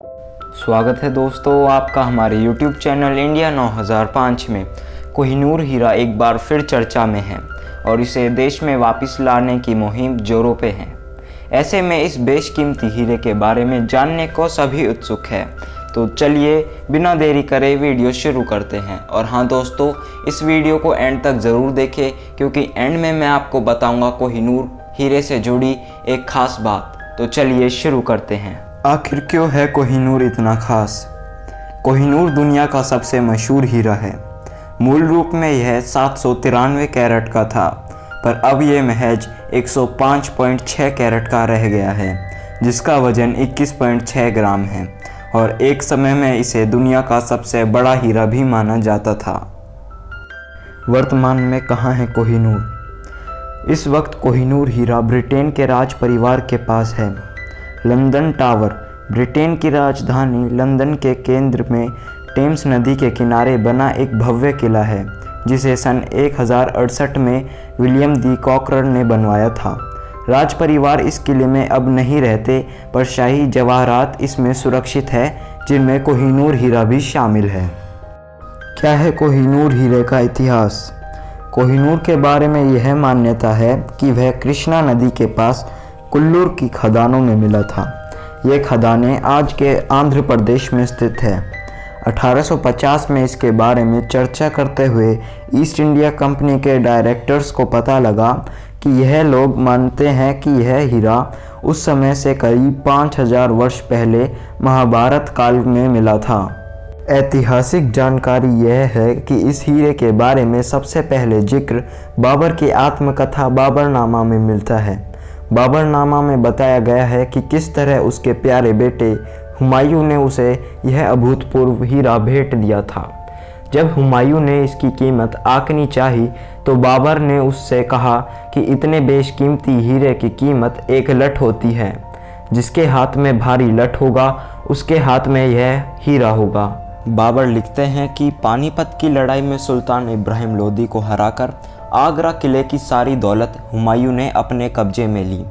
स्वागत है दोस्तों आपका हमारे YouTube चैनल इंडिया 9005 में। कोहिनूर हीरा एक बार फिर चर्चा में है और इसे देश में वापस लाने की मुहिम जोरों पे है। ऐसे में इस बेशकीमती हीरे के बारे में जानने को सभी उत्सुक है, तो चलिए बिना देरी करे वीडियो शुरू करते हैं। और हाँ दोस्तों, इस वीडियो को एंड तक ज़रूर देखें क्योंकि एंड में मैं आपको बताऊंगा कोहिनूर हीरे से जुड़ी एक खास बात। तो चलिए शुरू करते हैं। आखिर क्यों है कोहिनूर इतना खास? कोहिनूर दुनिया का सबसे मशहूर हीरा है। मूल रूप में यह 793 कैरेट का था, पर अब यह महज 105.6 कैरेट का रह गया है, जिसका वजन 21.6 ग्राम है और एक समय में इसे दुनिया का सबसे बड़ा हीरा भी माना जाता था। वर्तमान में कहाँ है कोहिनूर? इस वक्त कोहिनूर हीरा ब्रिटेन के राज परिवार के पास है। लंदन टावर ब्रिटेन की राजधानी लंदन के केंद्र में टेम्स नदी के किनारे बना एक भव्य किला है, जिसे सन 1068 में विलियम दी कॉकरर ने बनवाया था। राज परिवार इस किले में अब नहीं रहते, पर शाही जवाहरात इसमें सुरक्षित है, जिनमें कोहिनूर हीरा भी शामिल है। क्या है कोहिनूर हीरे का इतिहास? कोहिनूर के बारे में यह मान्यता है कि वह कृष्णा नदी के पास कुल्लूर की खदानों में मिला था। ये खदानें आज के आंध्र प्रदेश में स्थित है। 1850 में इसके बारे में चर्चा करते हुए ईस्ट इंडिया कंपनी के डायरेक्टर्स को पता लगा कि यह लोग मानते हैं कि यह हीरा उस समय से करीब 5000 वर्ष पहले महाभारत काल में मिला था। ऐतिहासिक जानकारी यह है कि इस हीरे के बारे में सबसे पहले जिक्र बाबर की आत्मकथा बाबरनामा में मिलता है। बाबरनामा में बताया गया है कि किस तरह उसके प्यारे बेटे हुमायूं ने उसे यह अभूतपूर्व हीरा भेंट दिया था। जब हुमायूं ने इसकी कीमत आंकनी चाही तो बाबर ने उससे कहा कि इतने बेशकीमती हीरे की कीमत एक लठ होती है। जिसके हाथ में भारी लठ होगा उसके हाथ में यह हीरा होगा। बाबर लिखते हैं कि पानीपत की लड़ाई में सुल्तान इब्राहिम लोदी को हराकर आगरा किले की सारी दौलत हुमायूं ने अपने कब्जे में ली।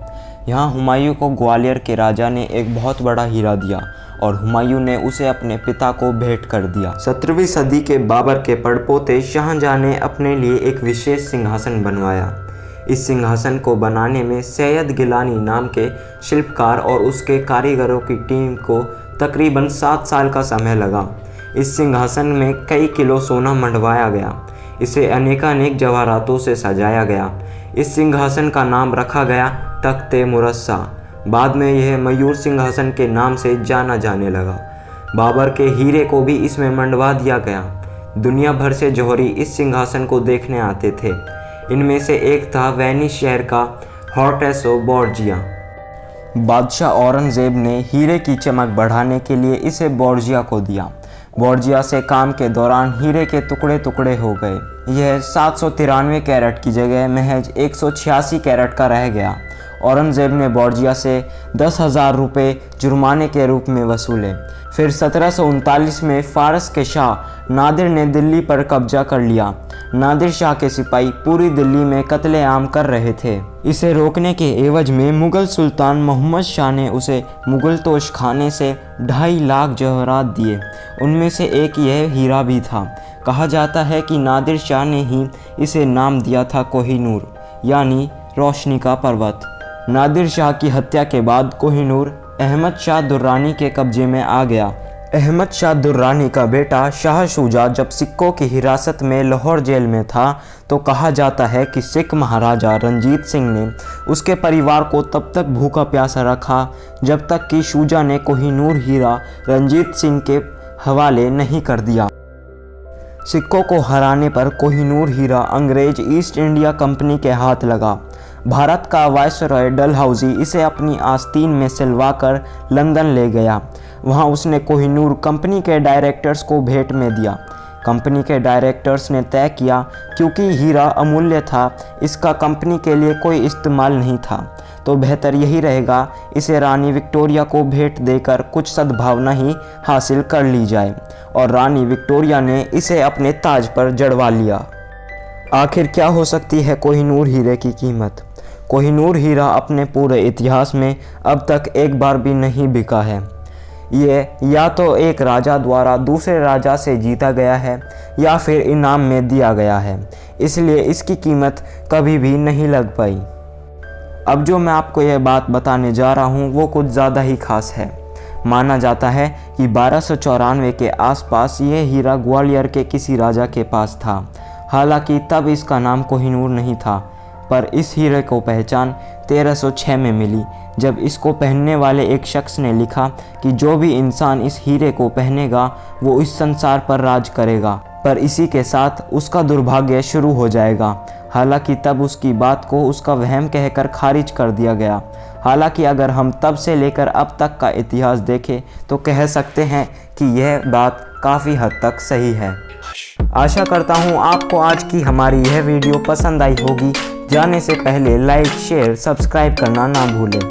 यहाँ हुमायूं को ग्वालियर के राजा ने एक बहुत बड़ा हीरा दिया और हुमायूं ने उसे अपने पिता को भेंट कर दिया। 17वीं सदी के बाबर के पड़पोते शाहजहां ने अपने लिए एक विशेष सिंहासन बनवाया। इस सिंहासन को बनाने में सैयद गिलानी नाम के शिल्पकार और उसके कारीगरों की टीम को तकरीबन 7 साल का समय लगा। इस सिंहासन में कई किलो सोना मंडवाया गया। इसे अनेकानेक जवाहरातों से सजाया गया। इस सिंहासन का नाम रखा गया तख्ते मुरस्सा। बाद में यह मयूर सिंहासन के नाम से जाना जाने लगा। बाबर के हीरे को भी इसमें मंडवा दिया गया। दुनिया भर से जौहरी इस सिंहासन को देखने आते थे। इनमें से एक था वेनिस शहर का होर्टेसो बोर्जिया। बादशाह औरंगजेब ने हीरे की चमक बढ़ाने के लिए इसे बोर्जिया को दिया। बोर्जिया से काम के दौरान हीरे के टुकड़े टुकड़े हो गए। यह 793 कैरेट की जगह महज 186 कैरेट का रह गया। औरंगजेब ने बोर्जिया से 10,000 रुपये जुर्माने के रूप में वसूले। फिर 1739 में फारस के शाह नादिर ने दिल्ली पर कब्जा कर लिया। नादिर शाह के सिपाही पूरी दिल्ली में कत्लेआम कर रहे थे। इसे रोकने के एवज में मुग़ल सुल्तान मोहम्मद शाह ने उसे मुग़ल तोश खाने से 2.5 लाख जवाहरात दिए। उनमें से एक यह हीरा भी था। कहा जाता है कि नादिर शाह ने ही इसे नाम दिया था कोहिनूर, यानी रोशनी का पर्वत। नादिर शाह की हत्या के बाद कोहिनूर अहमद शाह दुर्रानी के कब्जे में आ गया। अहमद शाह दुर्रानी का बेटा शाह शुजा जब सिखों की हिरासत में लाहौर जेल में था, तो कहा जाता है कि सिख महाराजा रंजीत सिंह ने उसके परिवार को तब तक भूखा प्यासा रखा जब तक कि शुजा ने कोहिनूर हीरा रंजीत सिंह के हवाले नहीं कर दिया। सिखों को हराने पर कोहिनूर हीरा अंग्रेज ईस्ट इंडिया कंपनी के हाथ लगा। भारत का वायसरॉय डलहौजी इसे अपनी आस्तीन में सिलवाकर लंदन ले गया। वहां उसने कोहिनूर कंपनी के डायरेक्टर्स को भेंट में दिया। कंपनी के डायरेक्टर्स ने तय किया क्योंकि हीरा अमूल्य था, इसका कंपनी के लिए कोई इस्तेमाल नहीं था, तो बेहतर यही रहेगा इसे रानी विक्टोरिया को भेंट देकर कुछ सद्भावना ही हासिल कर ली जाए। और रानी विक्टोरिया ने इसे अपने ताज पर जड़वा लिया। आखिर क्या हो सकती है कोहिनूर हीरे की कीमत? कोहिनूर हीरा अपने पूरे इतिहास में अब तक एक बार भी नहीं बिका है। ये या तो एक राजा द्वारा दूसरे राजा से जीता गया है या फिर इनाम में दिया गया है, इसलिए इसकी कीमत कभी भी नहीं लग पाई। अब जो मैं आपको यह बात बताने जा रहा हूँ वो कुछ ज़्यादा ही खास है। माना जाता है कि 1294 के आसपास ये हीरा ग्वालियर के किसी राजा के पास था। हालांकि तब इसका नाम कोहिनूर नहीं था, पर इस हीरे को पहचान 1306 में मिली, जब इसको पहनने वाले एक शख्स ने लिखा कि जो भी इंसान इस हीरे को पहनेगा वो इस संसार पर राज करेगा, पर इसी के साथ उसका दुर्भाग्य शुरू हो जाएगा। हालांकि तब उसकी बात को उसका वहम कहकर खारिज कर दिया गया। हालांकि अगर हम तब से लेकर अब तक का इतिहास देखें तो कह सकते हैं कि यह बात काफ़ी हद तक सही है। आशा करता हूँ आपको आज की हमारी यह वीडियो पसंद आई होगी। जाने से पहले लाइक, शेयर, सब्सक्राइब करना ना भूलें।